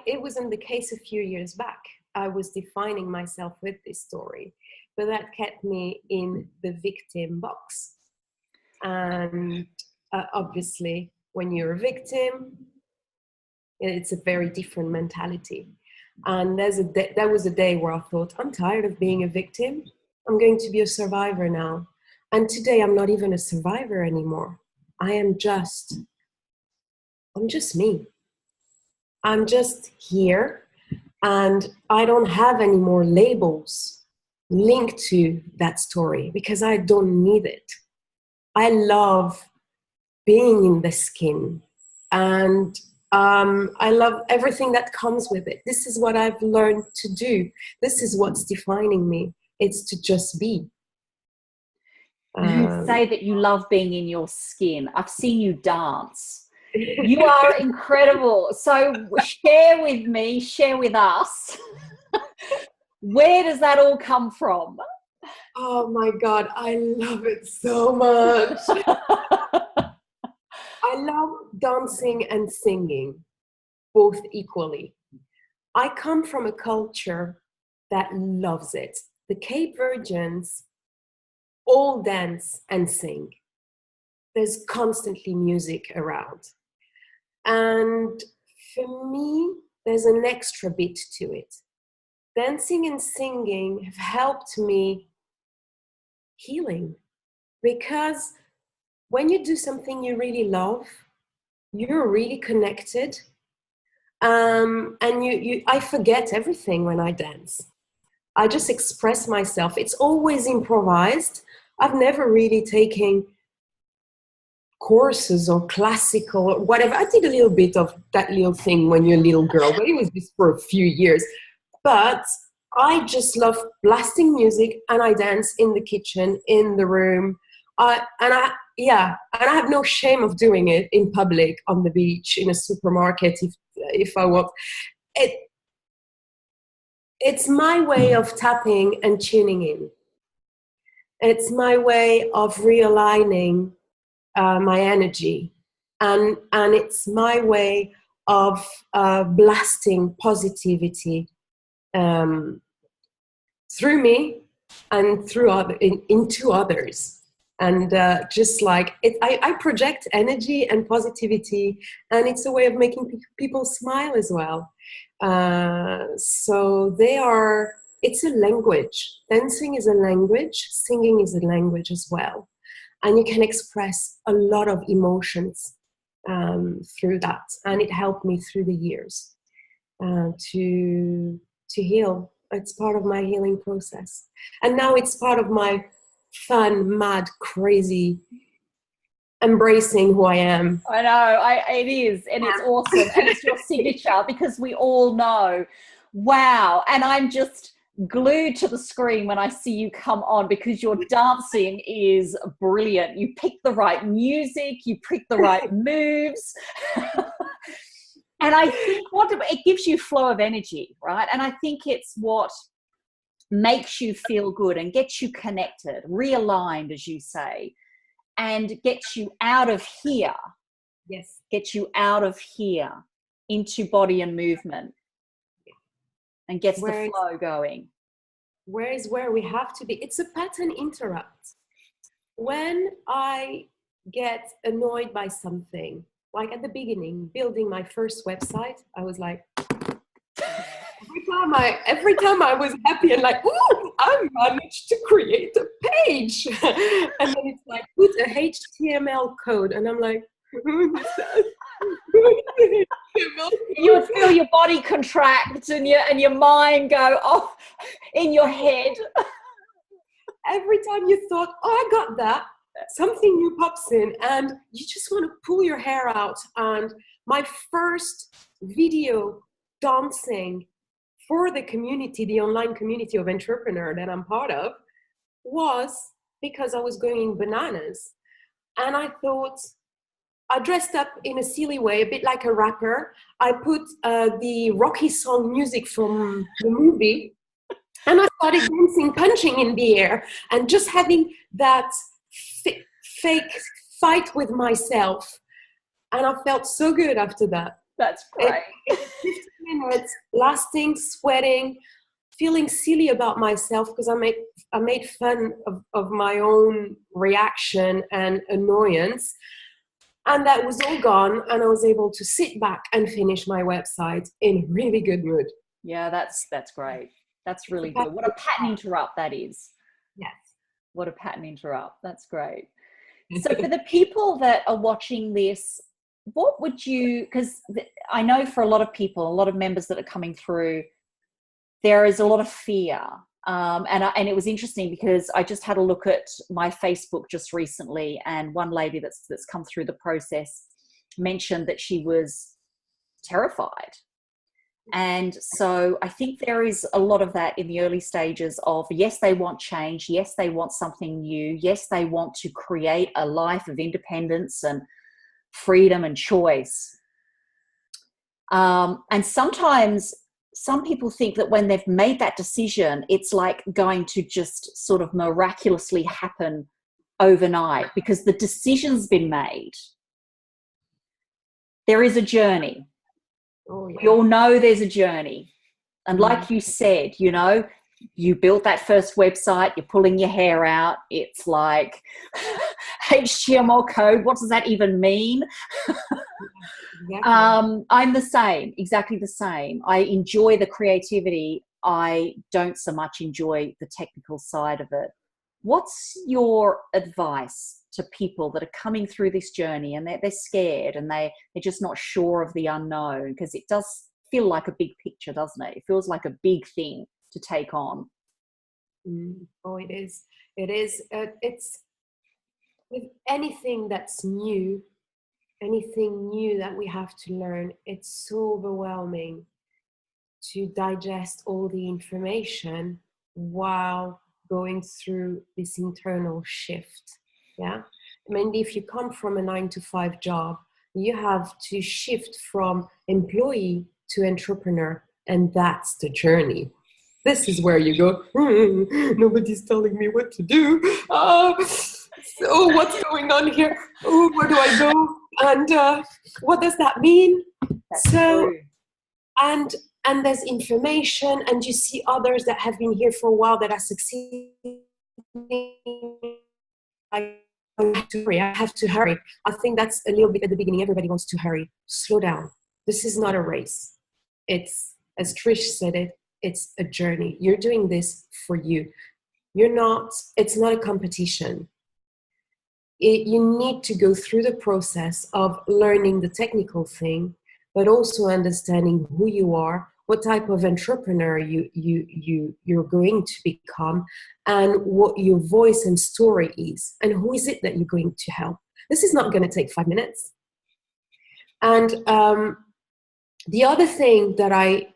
It wasn't the case a few years back. I was defining myself with this story, but that kept me in the victim box. And obviously, when you're a victim, it's a very different mentality. And there was a day where I thought, I'm tired of being a victim. I'm going to be a survivor now. And today, I'm not even a survivor anymore. I'm just me. I'm just here, and I don't have any more labels linked to that story because I don't need it. I love being in the skin, and I love everything that comes with it. This is what I've learned to do. This is what's defining me. It's to just be. You Um, say that you love being in your skin. I've seen you dance. You are incredible. So share with me, share with us. Where does that all come from? oh my God, I love it so much. I love dancing and singing both equally. I come from a culture that loves it. The Cape Verdeans all dance and sing. There's constantly music around. And for me, there's an extra bit to it. Dancing and singing have helped me healing because when you do something you really love, you're really connected. And I forget everything when I dance. I just express myself. It's always improvised. I've never really taken courses or classical or whatever. I did a little bit of that little thing when you're a little girl, but it was just for a few years. But I just love blasting music, and I dance in the kitchen, in the room. And I have no shame of doing it in public, on the beach, in a supermarket, if I want. It, it's my way of tapping and tuning in. It's my way of realigning my energy, and it's my way of blasting positivity um, through me and into others. And just like it, I project energy and positivity, and it's a way of making people smile as well. So it's a language. Dancing is a language, singing is a language as well. And you can express a lot of emotions through that. And it helped me through the years to heal. It's part of my healing process. And now it's part of my fun, mad, crazy, embracing who I am. I know, it is, and it's awesome, and it's your signature because we all know. Wow, and I'm just glued to the screen when I see you come on because your dancing is brilliant. You pick the right music, you pick the right moves. And I think it gives you flow of energy, right? And I think it's what makes you feel good and gets you connected, realigned, as you say. and gets you out of here. Yes. Gets you out of here into body and movement, and gets the flow going. Where is where we have to be. It's a pattern interrupt. When I get annoyed by something, like at the beginning, building my first website, I was like, every time I was happy and like, ooh, I managed to create a page. And then it's like, put a HTML code. And I'm like, who is that? You would feel your body contract and your mind go off in your head. Every time you thought, oh, I got that, something new pops in and you just want to pull your hair out. And my first video dancing for the community, the online community of entrepreneur that I'm part of, was because I was going bananas. And I thought, I dressed up in a silly way, a bit like a rapper. I put the Rocky song music from the movie, and I started dancing, punching in the air, and just having that fake fight with myself. And I felt so good after that. That's great. 15 minutes, lasting, sweating, feeling silly about myself because I made fun of my own reaction and annoyance. And that was all gone, and I was able to sit back and finish my website in really good mood. Yeah, that's great. That's really good. What a pattern interrupt that is. Yes. What a pattern interrupt. That's great. So for the people that are watching this, what would you, because I know for a lot of people, a lot of members that are coming through, there is a lot of fear. And it was interesting because I just had a look at my Facebook just recently, and one lady that's come through the process mentioned that she was terrified. And so I think there is a lot of that in the early stages of, yes, they want change. Yes, they want something new. Yes, they want to create a life of independence and freedom and choice. And sometimes some people think that when they've made that decision, it's like going to just sort of miraculously happen overnight because the decision's been made. There is a journey. Oh, yeah. We all know there's a journey. And like you said, you know, you built that first website, you're pulling your hair out. It's like HTML code. What does that even mean? Exactly. I'm the same, exactly the same. I enjoy the creativity. I don't so much enjoy the technical side of it. What's your advice to people that are coming through this journey and they're scared and they're just not sure of the unknown? Because it does feel like a big picture, doesn't it? It feels like a big thing to take on. Oh, it is. It is. It's with anything that's new, anything new that we have to learn, it's so overwhelming to digest all the information while going through this internal shift. Yeah. I mean, if you come from a 9-to-5 job, you have to shift from employee to entrepreneur, and that's the journey. This is where you go, nobody's telling me what to do. So what's going on here? Oh, where do I go? And what does that mean? That's true. And there's information, and you see others that have been here for a while that are succeeding. I have to hurry. I think that's a little bit at the beginning. Everybody wants to hurry. Slow down. This is not a race. It's, as Trish said it, it's a journey. You're doing this for you. It's not a competition. You need to go through the process of learning the technical thing, but also understanding who you are, what type of entrepreneur you're going to become, and what your voice and story is, and who is it that you're going to help. This is not going to take 5 minutes. And the other thing that I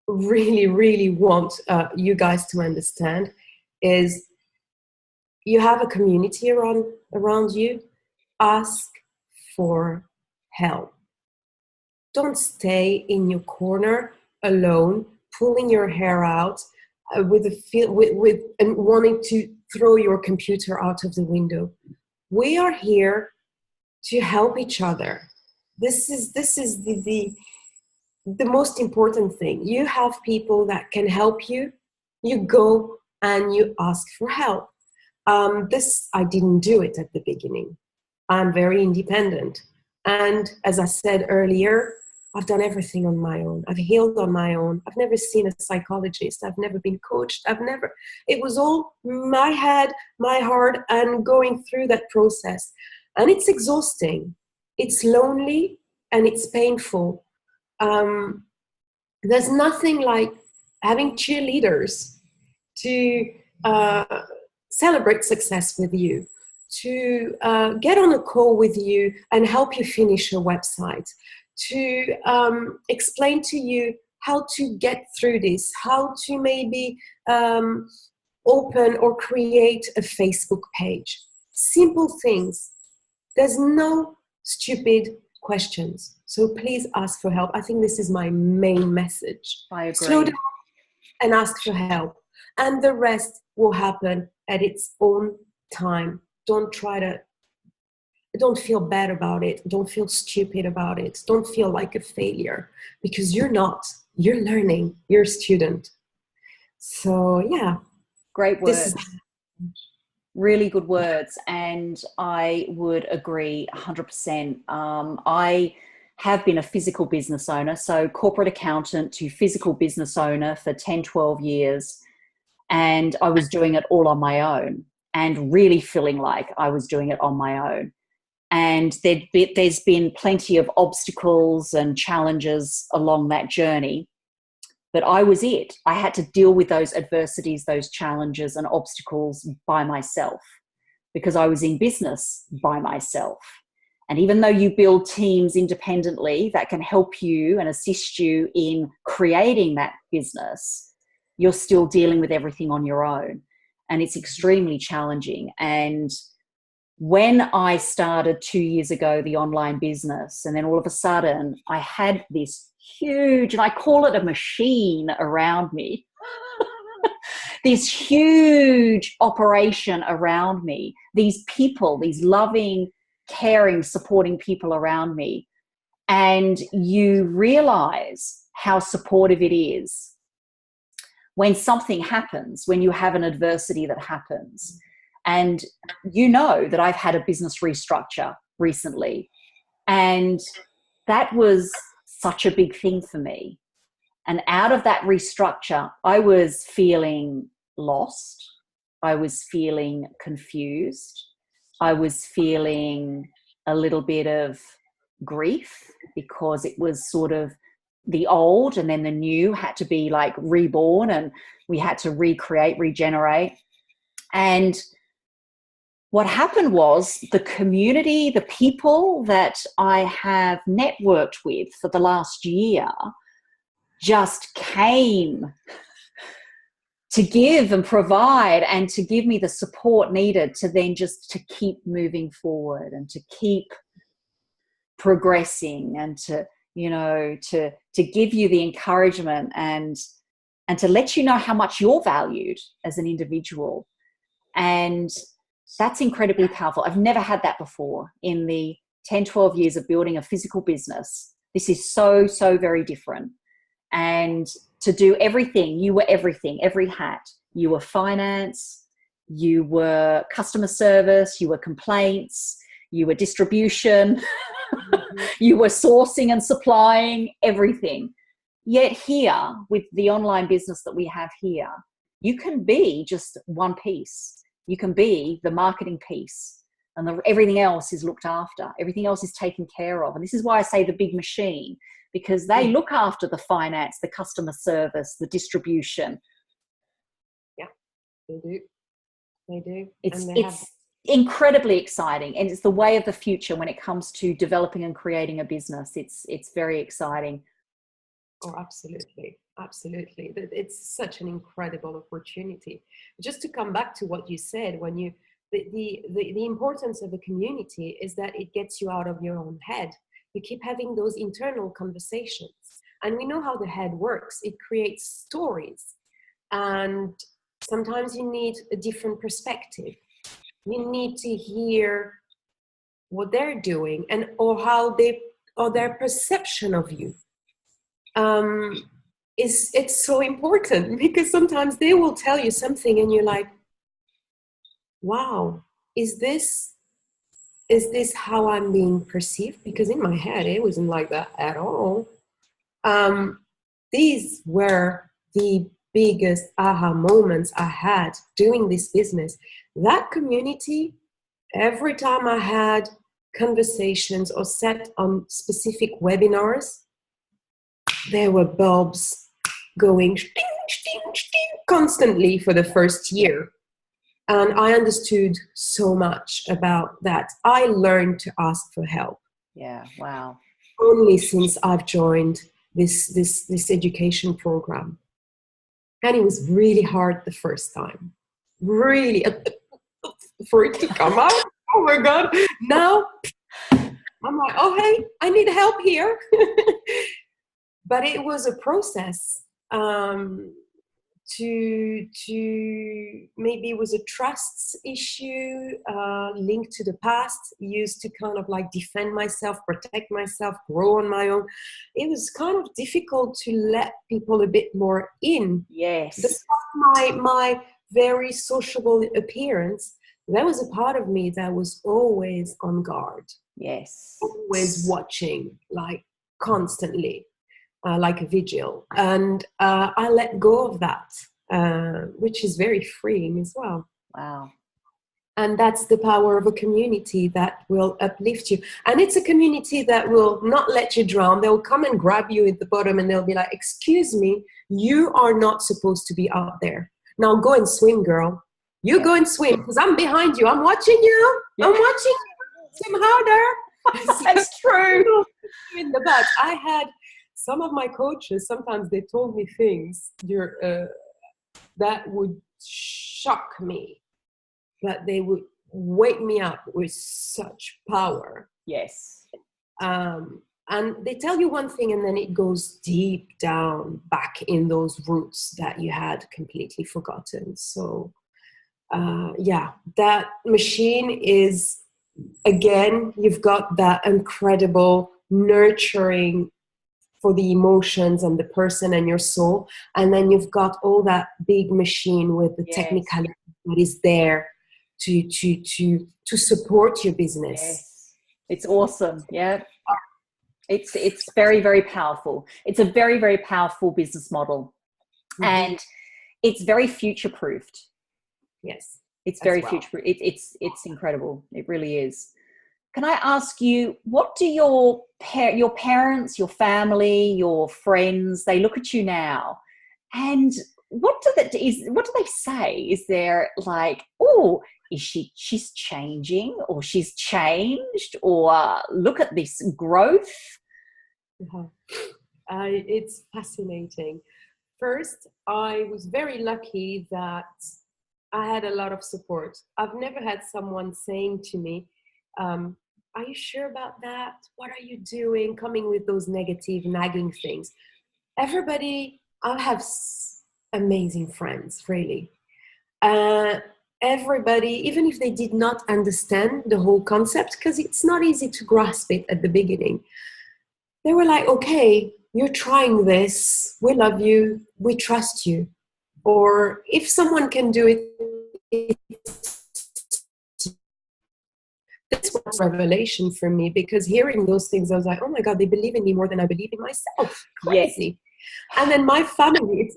really, really want you guys to understand is you have a community around you. Ask for help. Don't stay in your corner alone, pulling your hair out and wanting to throw your computer out of the window. We are here to help each other. This is the most important thing. You have people that can help you. You go and you ask for help. I didn't do it at the beginning. I'm very independent. And as I said earlier, I've done everything on my own. I've healed on my own. I've never seen a psychologist. I've never been coached. It was all my head, my heart, and going through that process. And it's exhausting. It's lonely and it's painful. There's nothing like having cheerleaders to celebrate success with you, to get on a call with you and help you finish your website, to explain to you how to get through this, how to maybe open or create a Facebook page. Simple things. There's no stupid questions. So please ask for help. I think this is my main message. I agree. Slow down and ask for help. And the rest will happen at its own time. Don't feel bad about it. Don't feel stupid about it. Don't feel like a failure, because you're not. You're learning. You're a student. So yeah. Great words. Really good words. And I would agree 100%. I have been a physical business owner, so corporate accountant to physical business owner for 10, 12 years. And I was doing it all on my own and really feeling like I was doing it on my own. And there's been plenty of obstacles and challenges along that journey. But I was it. I had to deal with those adversities, those challenges and obstacles by myself, because I was in business by myself. And even though you build teams independently that can help you and assist you in creating that business, you're still dealing with everything on your own. And it's extremely challenging. And when I started 2 years ago, the online business, and then all of a sudden I had this huge, and I call it a machine around me, this huge operation around me, these people, these loving, caring, supporting people around me. And you realize how supportive it is when something happens, when you have an adversity that happens. And you know that I've had a business restructure recently. And that was such a big thing for me. And out of that restructure, I was feeling lost. I was feeling confused. I was feeling a little bit of grief, because it was sort of the old and then the new had to be like reborn, and we had to recreate, regenerate. And what happened was the community, the people that I have networked with for the last year just came to give and provide and to give me the support needed to then just to keep moving forward and to keep progressing and to, you know, to give you the encouragement and to let you know how much you're valued as an individual. And that's incredibly powerful. I've never had that before in the 10, 12 years of building a physical business. This is so, so very different. And to do everything, you were everything, every hat. You were finance, you were customer service, you were complaints, you were distribution, you were sourcing and supplying, everything. Yet here, with the online business that we have here, you can be just one piece. You can be the marketing piece, and everything else is looked after. Everything else is taken care of. And this is why I say the big machine, because they look after the finance, the customer service, the distribution. Yeah, they do. They do. It's incredibly exciting, and it's the way of the future when it comes to developing and creating a business. It's very exciting. Oh, absolutely. Absolutely. It's such an incredible opportunity. Just to come back to what you said, when you the importance of a community is that it gets you out of your own head. You keep having those internal conversations. And we know how the head works. It creates stories. And sometimes you need a different perspective. You need to hear what they're doing and or how they or their perception of you. It's so important because sometimes they will tell you something and you're like, wow, is this how I'm being perceived? Because in my head it wasn't like that at all. These were the biggest aha moments I had doing this business. That community, every time I had conversations or sat on specific webinars, there were bulbs going sting, sting, sting, constantly for the first year. And I understood so much about that. I learned to ask for help. Yeah, wow. Only since I've joined this education program. And it was really hard the first time. Really, for it to come out. Oh my God. Now, I'm like, oh, hey, I need help here. But it was a process to maybe it was a trust issue linked to the past, used to kind of like defend myself, protect myself, grow on my own. It was kind of difficult to let people a bit more in. Yes. Despite my very sociable appearance, there was a part of me that was always on guard. Yes. Always watching, like constantly. Like a vigil, and I let go of that, which is very freeing as well. Wow. And that's the power of a community that will uplift you. And it's a community that will not let you drown. They'll come and grab you at the bottom and they'll be like, excuse me, you are not supposed to be out there. Now go and swim, girl. You go and swim because I'm behind you. I'm watching you. I'm watching you. Swim harder. That's true. In the back, I had some of my coaches, sometimes they told me things that would shock me, but they would wake me up with such power. Yes. And they tell you one thing and then it goes deep down back in those roots that you had completely forgotten. So, that machine is, again, you've got that incredible nurturing for the emotions and the person and your soul, and then you've got all that big machine with the technicality that is there to support your business. Yes. It's awesome. Yeah, it's very, very powerful. It's a very, very powerful business model, and it's very future proofed. Yes, it's very future proof. It's incredible. It really is. Can I ask you, what do your parents, your family, your friends, they look at you now, and what do they say? Is there like, oh, she's changing, or she's changed, or look at this growth? It's fascinating. First, I was very lucky that I had a lot of support. I've never had someone saying to me, are you sure about that? What are you doing? Coming with those negative, nagging things. Everybody, I have amazing friends, really. Everybody, even if they did not understand the whole concept, because it's not easy to grasp it at the beginning, they were like, okay, you're trying this. We love you. We trust you. Or if someone can do it, this was a revelation for me, because hearing those things, I was like, oh my God, they believe in me more than I believe in myself. Crazy. Yes. And then my family,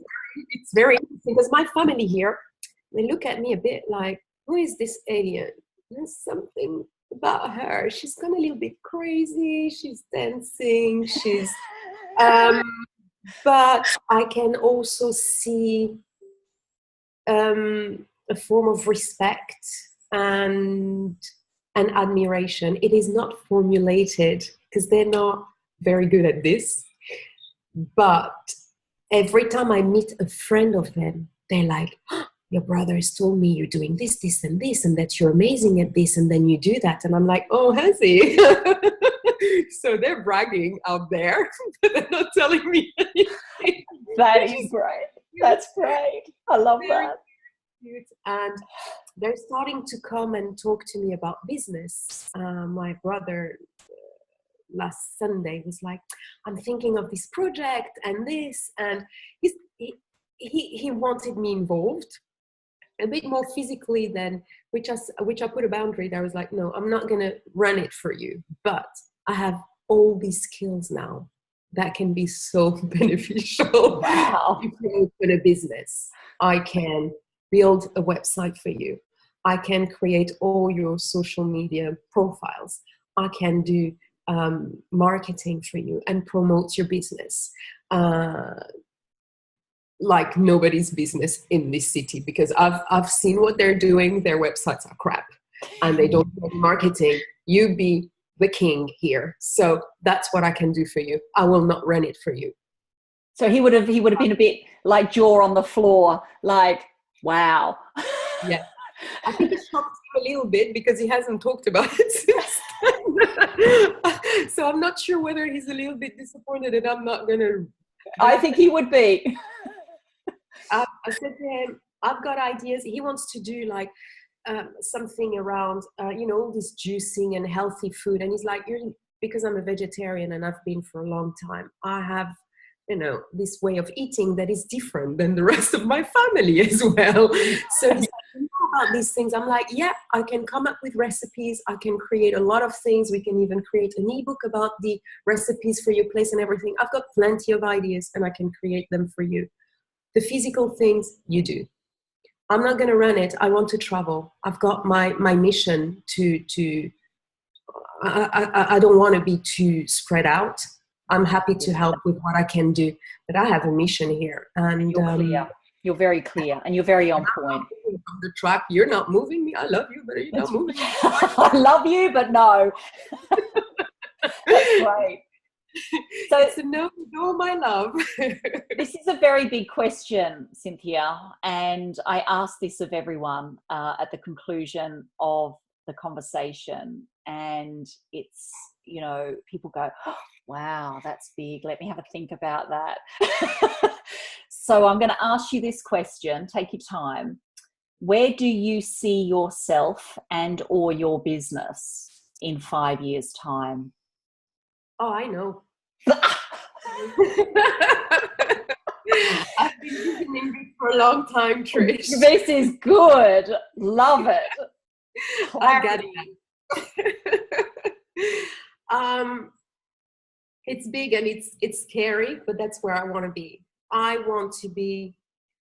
it's very interesting, because my family here, they look at me a bit like, who is this alien? There's something about her. She's gone a little bit crazy. She's dancing. She's, but I can also see a form of respect and admiration. It is not formulated, because they're not very good at this. But every time I meet a friend of them, they're like, oh, your brother has told me you're doing this, this, and this, and that you're amazing at this, and then you do that. And I'm like, oh, has he? So they're bragging out there, but they're not telling me anything. That is great. That's great. I love that. cute. And they're starting to come and talk to me about business. My brother last Sunday was like, I'm thinking of this project and this, and he wanted me involved a bit more physically than which I put a boundary there. I was like, no, I'm not gonna run it for you, but I have all these skills now that can be so beneficial. Wow. If you open a business, I can build a website for you. I can create all your social media profiles. I can do marketing for you and promote your business like nobody's business in this city, because I've seen what they're doing. Their websites are crap and they don't do any marketing. You be the king here. So that's what I can do for you. I will not run it for you. So he would have been a bit like jaw on the floor, like, wow. Yeah. I think it shocked him a little bit because he hasn't talked about it since then. So I'm not sure whether he's a little bit disappointed and I'm not going to. I think he would be. I said to him, I've got ideas. He wants to do like something around, all this juicing and healthy food. And he's like, because I'm a vegetarian and I've been for a long time, I have, this way of eating that is different than the rest of my family as well. So he's like, you know about these things? I'm like, yeah, I can come up with recipes. I can create a lot of things. We can even create an ebook about the recipes for your place and everything. I've got plenty of ideas and I can create them for you. The physical things you do. I'm not going to run it. I want to travel. I've got my mission to I don't want to be too spread out. I'm happy to help with what I can do, but I have a mission here. And you're clear. You're very clear and you're very on point. On the track, you're not moving me. I love you, but you're not moving me. I love you, but no. That's great. So it's a no, my love. This is a very big question, Cynthia, and I ask this of everyone at the conclusion of the conversation. And it's, people go, oh, wow, that's big. Let me have a think about that. So I'm going to ask you this question. Take your time. Where do you see yourself and or your business in 5 years' time? Oh, I know. I've been listening this for a long time, Trish. This is good. Love it. I got it. It's big and it's scary, but that's where I want to be. I want to be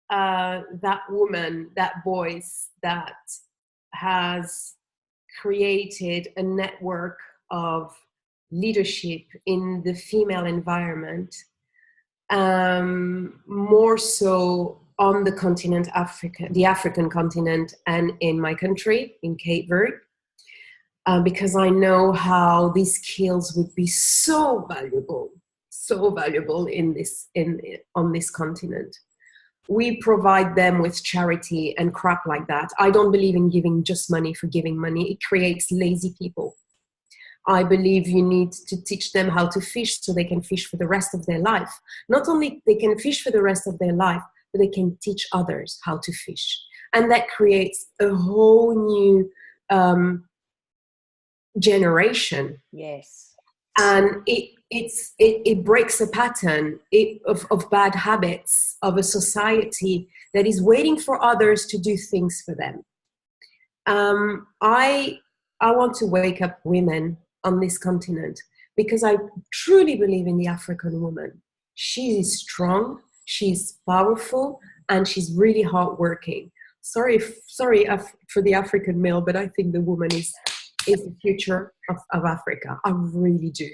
that woman, that voice that has created a network of leadership in the female environment, more so on the continent Africa, the African continent, and in my country, in Cape Verde, because I know how these skills would be so valuable on this continent. We provide them with charity and crap like that. I don't believe in giving just money for giving money. It creates lazy people. I believe you need to teach them how to fish so they can fish for the rest of their life. Not only they can fish for the rest of their life, but they can teach others how to fish. And that creates a whole new generation. Yes. And it breaks a pattern of bad habits of a society that is waiting for others to do things for them. I want to wake up women on this continent because I truly believe in the African woman. She is strong, she's powerful, and she's really hardworking. Sorry for the African male, but I think the woman is the future of Africa. I really do.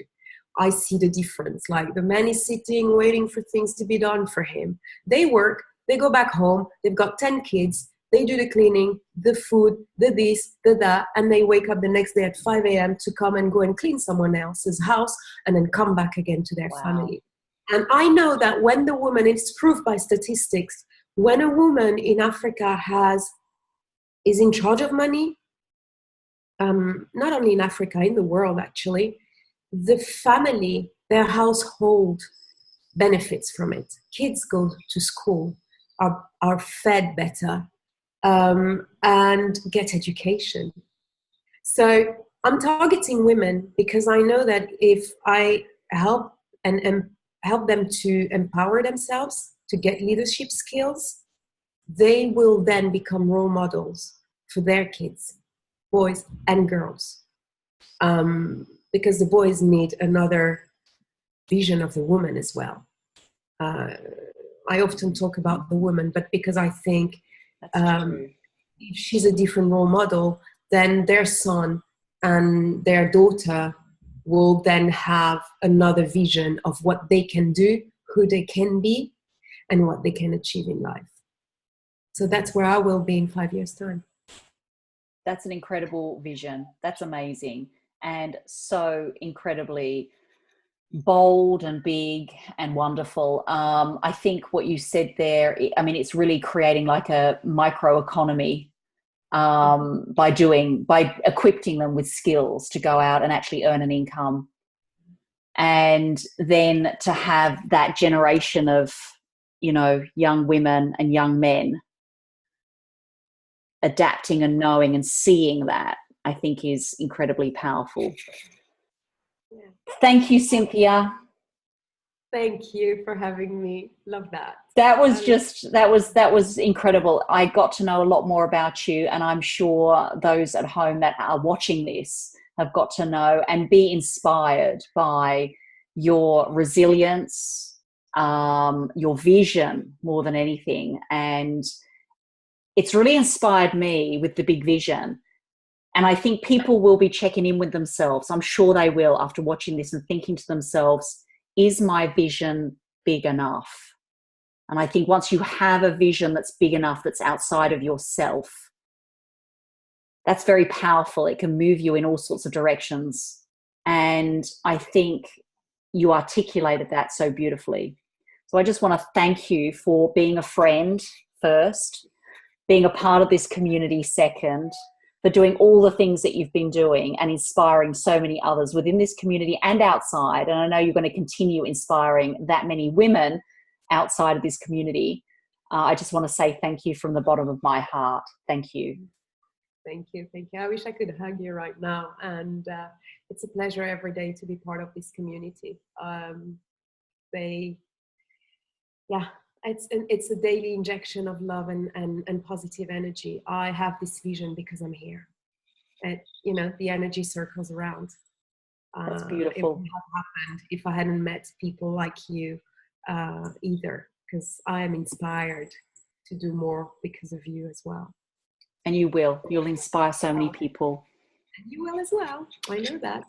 I see the difference. Like the man is sitting, waiting for things to be done for him. They work, they go back home, they've got 10 kids, they do the cleaning, the food, the this, the that, and they wake up the next day at 5 a.m. to come and go and clean someone else's house and then come back again to their family. And I know that when the woman, it's proved by statistics, when a woman in Africa is in charge of money, not only in Africa, in the world actually, the family, their household benefits from it. Kids go to school, are fed better, and get education. So I'm targeting women because I know that if I help and help them to empower themselves, to get leadership skills, they will then become role models for their kids, boys and girls. Because the boys need another vision of the woman as well. I often talk about the woman, but because I think if she's a different role model, then their son and their daughter will then have another vision of what they can do, who they can be, and what they can achieve in life. So that's where I will be in 5 years' time. That's an incredible vision. That's amazing. And so incredibly bold and big and wonderful. I think what you said there, I mean, it's really creating like a microeconomy by equipping them with skills to go out and actually earn an income. And then to have that generation of, you know, young women and young men adapting and knowing and seeing that, I think is incredibly powerful. Yeah. Thank you, Cynthia. Thank you for having me. Love that. That was incredible. I got to know a lot more about you, and I'm sure those at home that are watching this have got to know and be inspired by your resilience, your vision more than anything. And it's really inspired me with the big vision. And I think people will be checking in with themselves. I'm sure they will after watching this and thinking to themselves, is my vision big enough? And I think once you have a vision that's big enough, that's outside of yourself, that's very powerful. It can move you in all sorts of directions. And I think you articulated that so beautifully. So I just want to thank you for being a friend first, being a part of this community second, for doing all the things that you've been doing and inspiring so many others within this community and outside. And I know you're going to continue inspiring that many women outside of this community. I just want to say thank you from the bottom of my heart. Thank you. Thank you. Thank you. I wish I could hug you right now. And it's a pleasure every day to be part of this community. It's a daily injection of love and positive energy. I have this vision because I'm here. And, you know, the energy circles around. That's beautiful. It wouldn't have happened if I hadn't met people like you either, because I am inspired to do more because of you as well. And you will. You'll inspire so many people. And you will as well. I know that.